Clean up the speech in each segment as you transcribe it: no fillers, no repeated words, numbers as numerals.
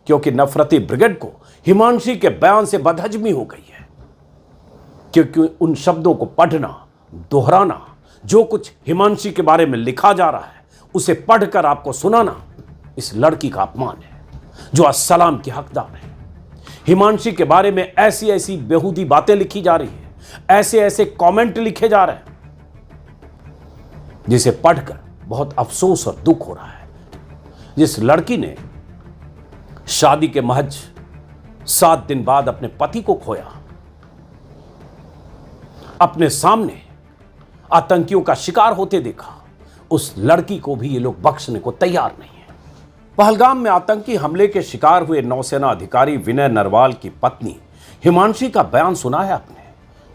क्योंकि नफरती ब्रिगेड को हिमांशी के बयान से बदहजमी हो गई है, क्योंकि उन शब्दों को पढ़ना, दोहराना, जो कुछ हिमांशी के बारे में लिखा जा रहा है उसे पढ़कर आपको सुनाना इस लड़की का अपमान है जो अस्सलाम की हकदार है। हिमांशी के बारे में ऐसी ऐसी बेहूदी बातें लिखी जा रही है, ऐसे ऐसे कमेंट लिखे जा रहे हैं जिसे पढ़कर बहुत अफसोस और दुख हो रहा है। जिस लड़की ने शादी के महज 7 दिन बाद अपने पति को खोया, अपने सामने आतंकियों का शिकार होते देखा, उस लड़की को भी ये लोग बख्शने को तैयार नहीं है। पहलगाम में आतंकी हमले के शिकार हुए नौसेना अधिकारी विनय नरवाल की पत्नी हिमांशी का बयान सुना है आपने?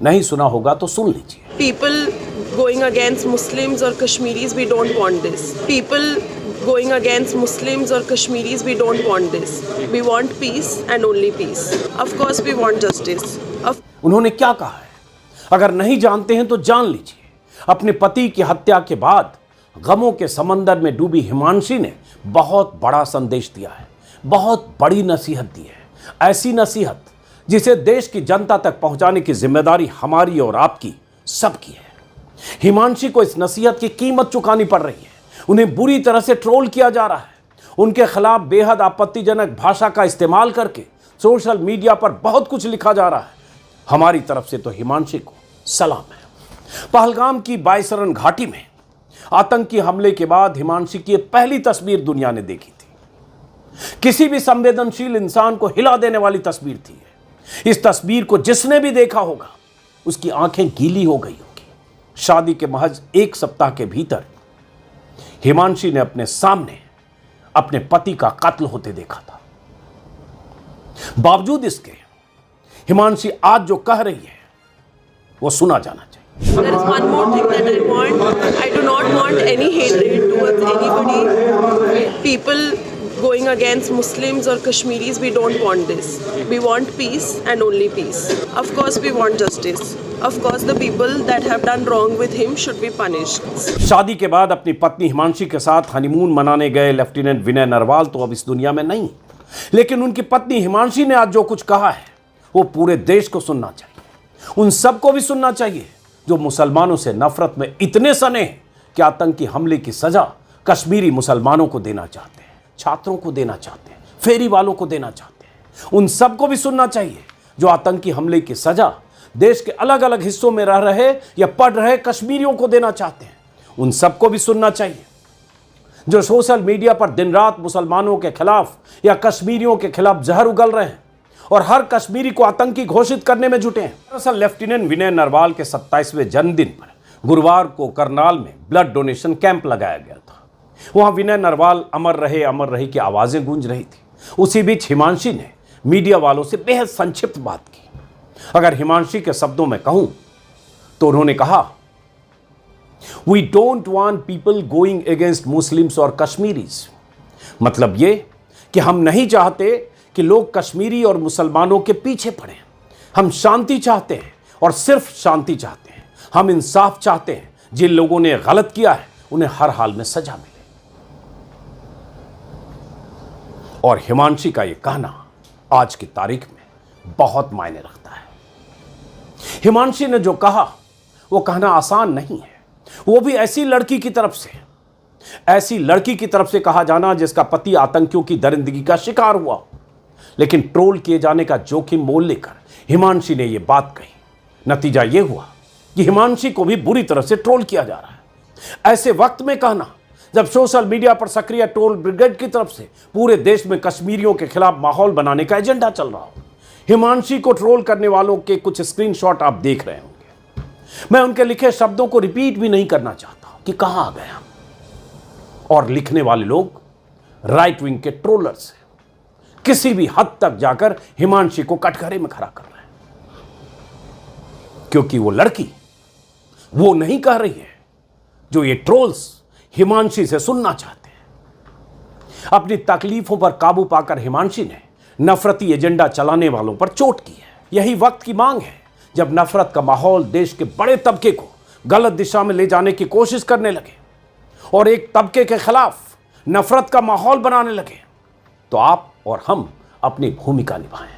नहीं सुना होगा तो सुन लीजिए। पीपल गोइंग अगेंस्ट मुस्लिम्स और Kashmiris, we don't want this. People going against Muslims or Kashmiris, we don't want this. We want peace and only peace. Of course we want justice. उन्होंने क्या कहा है? अगर नहीं जानते हैं तो जान लीजिए। अपने पति की हत्या के बाद गमों के समंदर में डूबी हिमांशी ने बहुत बड़ा संदेश दिया है, बहुत बड़ी नसीहत दी है। ऐसी नसीहत जिसे देश की जनता तक पहुंचाने की जिम्मेदारी हमारी और आपकी सबकी है। हिमांशी को इस नसीहत की कीमत चुकानी पड़ रही है। उन्हें बुरी तरह से ट्रोल किया जा रहा है। उनके खिलाफ बेहद आपत्तिजनक भाषा का इस्तेमाल करके सोशल मीडिया पर बहुत कुछ लिखा जा रहा है। हमारी तरफ से तो हिमांशी को सलाम है। पहलगाम की बायसरन घाटी में आतंकी हमले के बाद हिमांशी की पहली तस्वीर दुनिया ने देखी थी। किसी भी संवेदनशील इंसान को हिला देने वाली तस्वीर थी। इस तस्वीर को जिसने भी देखा होगा उसकी आंखें गीली हो गई होगी। शादी के महज 1 सप्ताह के भीतर हिमांशी ने अपने सामने अपने पति का कत्ल होते देखा था। बावजूद इसके हिमांशी आज जो कह रही है वो सुना जाना चाहिए। There is one more thing that I want. I do not want any hatred towards anybody. People going against Muslims or Kashmiris, we don't want this. We want peace and only peace. Of course we want justice. Of course the people that have done wrong with him should be punished. शादी के बाद अपनी पत्नी हिमांशी के साथ honeymoon मनाने गए lieutenant विनय नरवाल तो अब इस दुनिया में नहीं, लेकिन उनकी पत्नी हिमांशी ने आज जो कुछ कहा है वो पूरे देश को सुनना चाहिए। उन सबको भी सुनना चाहिए जो मुसलमानों से नफरत में इतने सने हैं कि आतंकी हमले की सजा कश्मीरी मुसलमानों को देना चाहते हैं, छात्रों को देना चाहते हैं, फेरी वालों को देना चाहते हैं। उन सबको भी सुनना चाहिए जो आतंकी हमले की सजा देश के अलग अलग हिस्सों में रह रहे या पढ़ रहे कश्मीरियों को देना चाहते हैं। उन सबको भी सुनना चाहिए जो सोशल मीडिया पर दिन रात मुसलमानों के खिलाफ या कश्मीरियों के खिलाफ जहर उगल रहे हैं और हर कश्मीरी को आतंकी घोषित करने में जुटे हैं। दरअसल लेफ्टिनेंट विनय नरवाल के 27वें जन्मदिन पर गुरुवार को करनाल में ब्लड डोनेशन कैंप लगाया गया था। वहां विनय नरवाल अमर रहे की आवाजें गूंज रही थी। उसी बीच हिमांशी ने मीडिया वालों से बेहद संक्षिप्त बात की। अगर हिमांशी के शब्दों में कहूं तो उन्होंने कहा, we don't want people going against Muslims और कश्मीरीज। मतलब ये कि हम नहीं चाहते कि लोग कश्मीरी और मुसलमानों के पीछे पड़े। हम शांति चाहते हैं और सिर्फ शांति चाहते हैं। हम इंसाफ चाहते हैं। जिन लोगों ने गलत किया है उन्हें हर हाल में सजा मिले। और हिमांशी का यह कहना आज की तारीख में बहुत मायने रखता है। हिमांशी ने जो कहा वो कहना आसान नहीं है, वो भी ऐसी लड़की की तरफ से कहा जाना जिसका पति आतंकियों की दरिंदगी का शिकार हुआ। लेकिन ट्रोल किए जाने का जोखिम मोल लेकर हिमांशी ने यह बात कही। नतीजा यह हुआ कि हिमांशी को भी बुरी तरह से ट्रोल किया जा रहा है। ऐसे वक्त में कहना जब सोशल मीडिया पर सक्रिय ट्रोल ब्रिगेड की तरफ से पूरे देश में कश्मीरियों के खिलाफ माहौल बनाने का एजेंडा चल रहा हो। हिमांशी को ट्रोल करने वालों के कुछ स्क्रीनशॉट आप देख रहे होंगे। मैं उनके लिखे शब्दों को रिपीट भी नहीं करना चाहता कि कहां आ गए हम। और लिखने वाले लोग राइट विंग के ट्रोलर्स हैं। किसी भी हद तक जाकर हिमांशी को कटघरे में खड़ा कर रहे हैं, क्योंकि वो लड़की वो नहीं कह रही है जो ये ट्रोल्स हिमांशी से सुनना चाहते हैं। अपनी तकलीफों पर काबू पाकर हिमांशी ने नफरती एजेंडा चलाने वालों पर चोट की है। यही वक्त की मांग है जब नफरत का माहौल देश के बड़े तबके को गलत दिशा में ले जाने की कोशिश करने लगे और एक तबके के खिलाफ नफरत का माहौल बनाने लगे तो आप और हम अपनी भूमिका निभाएं।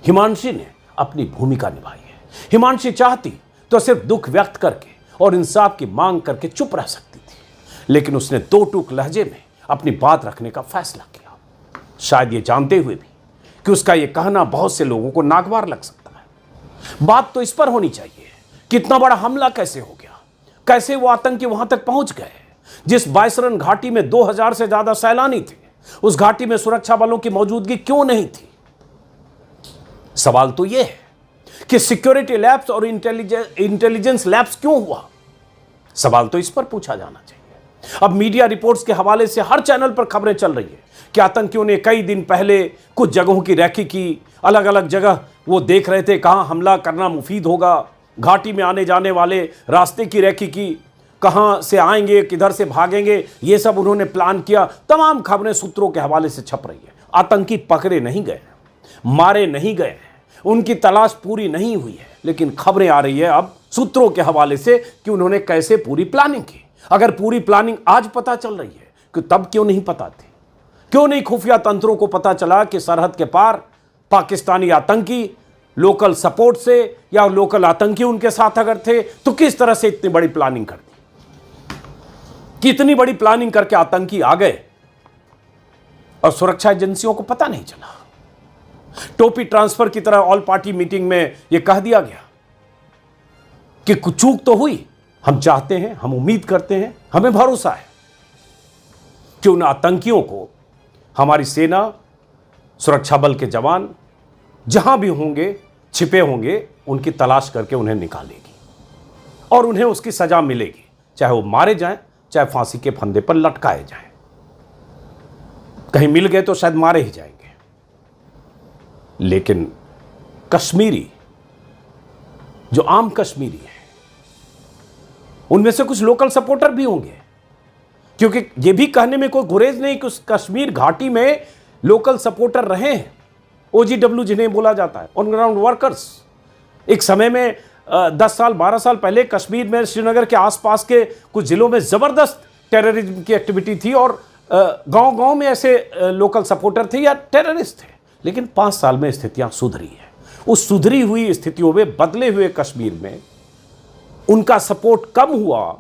हिमांशी ने अपनी भूमिका निभाई है। हिमांशी चाहती तो सिर्फ दुख व्यक्त करके और इंसाफ की मांग करके चुप रह सकती थी, लेकिन उसने दो टूक लहजे में अपनी बात रखने का फैसला किया, शायद ये जानते हुए भी कि उसका ये कहना बहुत से लोगों को नागवार लग सकता है। बात तो इस पर होनी चाहिए कि इतना बड़ा हमला कैसे हो गया, कैसे वो आतंकी वहां तक पहुंच गए। जिस बायसरन घाटी में 2000 से ज्यादा सैलानी थे, उस घाटी में सुरक्षा बलों की मौजूदगी क्यों नहीं थी? सवाल तो यह है कि सिक्योरिटी लैब्स और इंटेलिजेंस लैब्स क्यों हुआ? सवाल तो इस पर पूछा जाना चाहिए। अब मीडिया रिपोर्ट्स के हवाले से हर चैनल पर खबरें चल रही है कि आतंकियों ने कई दिन पहले कुछ जगहों की रैकी की, अलग अलग जगह वो देख रहे थे कहां हमला करना मुफीद होगा, घाटी में आने जाने वाले रास्ते की रैकी की, कहां से आएंगे किधर से भागेंगे, ये सब उन्होंने प्लान किया। तमाम खबरें सूत्रों के हवाले से छप रही है। आतंकी पकड़े नहीं गए, मारे नहीं गए, उनकी तलाश पूरी नहीं हुई है, लेकिन खबरें आ रही है अब सूत्रों के हवाले से कि उन्होंने कैसे पूरी प्लानिंग की। अगर पूरी प्लानिंग आज पता चल रही है कि तब क्यों नहीं पता थी? क्यों नहीं खुफिया तंत्रों को पता चला कि सरहद के पार पाकिस्तानी आतंकी लोकल सपोर्ट से या लोकल आतंकी उनके साथ अगर थे तो किस तरह से इतनी बड़ी प्लानिंग कर दी? कितनी बड़ी प्लानिंग करके आतंकी आ गए और सुरक्षा एजेंसियों को पता नहीं चला। टोपी ट्रांसफर की तरह ऑल पार्टी मीटिंग में यह कह दिया गया कि कुछ चूक तो हुई, हम चाहते हैं, हम उम्मीद करते हैं, हमें भरोसा है कि उन आतंकियों को हमारी सेना, सुरक्षा बल के जवान जहां भी होंगे, छिपे होंगे, उनकी तलाश करके उन्हें निकालेगी और उन्हें उसकी सजा मिलेगी, चाहे वो मारे जाएं, चाहे फांसी के फंदे पर लटकाए जाएं। कहीं मिल गए तो शायद मारे ही जाएंगे। लेकिन कश्मीरी, जो आम कश्मीरी है, उनमें से कुछ लोकल सपोर्टर भी होंगे, क्योंकि यह भी कहने में कोई गुरेज नहीं कि उस कश्मीर घाटी में लोकल सपोर्टर रहे हैं, OGW जिन्हें बोला जाता है, ऑन ग्राउंड वर्कर्स। एक समय में 10 साल 12 साल पहले कश्मीर में श्रीनगर के आसपास के कुछ जिलों में जबरदस्त टेररिज्म की एक्टिविटी थी और गांव-गांव में ऐसे लोकल सपोर्टर थे या टेररिस्ट थे। लेकिन 5 साल में स्थितियां सुधरी है। उस सुधरी हुई स्थितियों में, बदले हुए कश्मीर में उनका सपोर्ट कम हुआ।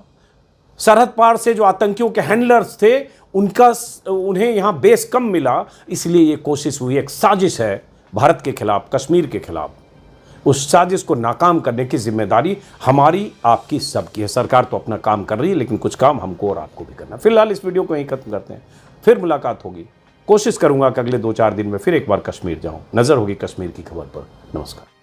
सरहद पार से जो आतंकियों के हैंडलर्स थे, उन्हें यहां बेस कम मिला, इसलिए यह कोशिश हुई। एक साजिश है भारत के खिलाफ, कश्मीर के खिलाफ। उस साजिश को नाकाम करने की जिम्मेदारी हमारी, आपकी, सबकी है। सरकार तो अपना काम कर रही है, लेकिन कुछ काम हमको और आपको भी करना। फिलहाल इस वीडियो को यहीं खत्म करते हैं, फिर मुलाकात होगी। कोशिश करूंगा कि अगले 2-4 दिन में फिर एक बार कश्मीर जाऊं। नजर होगी कश्मीर की खबर पर। नमस्कार।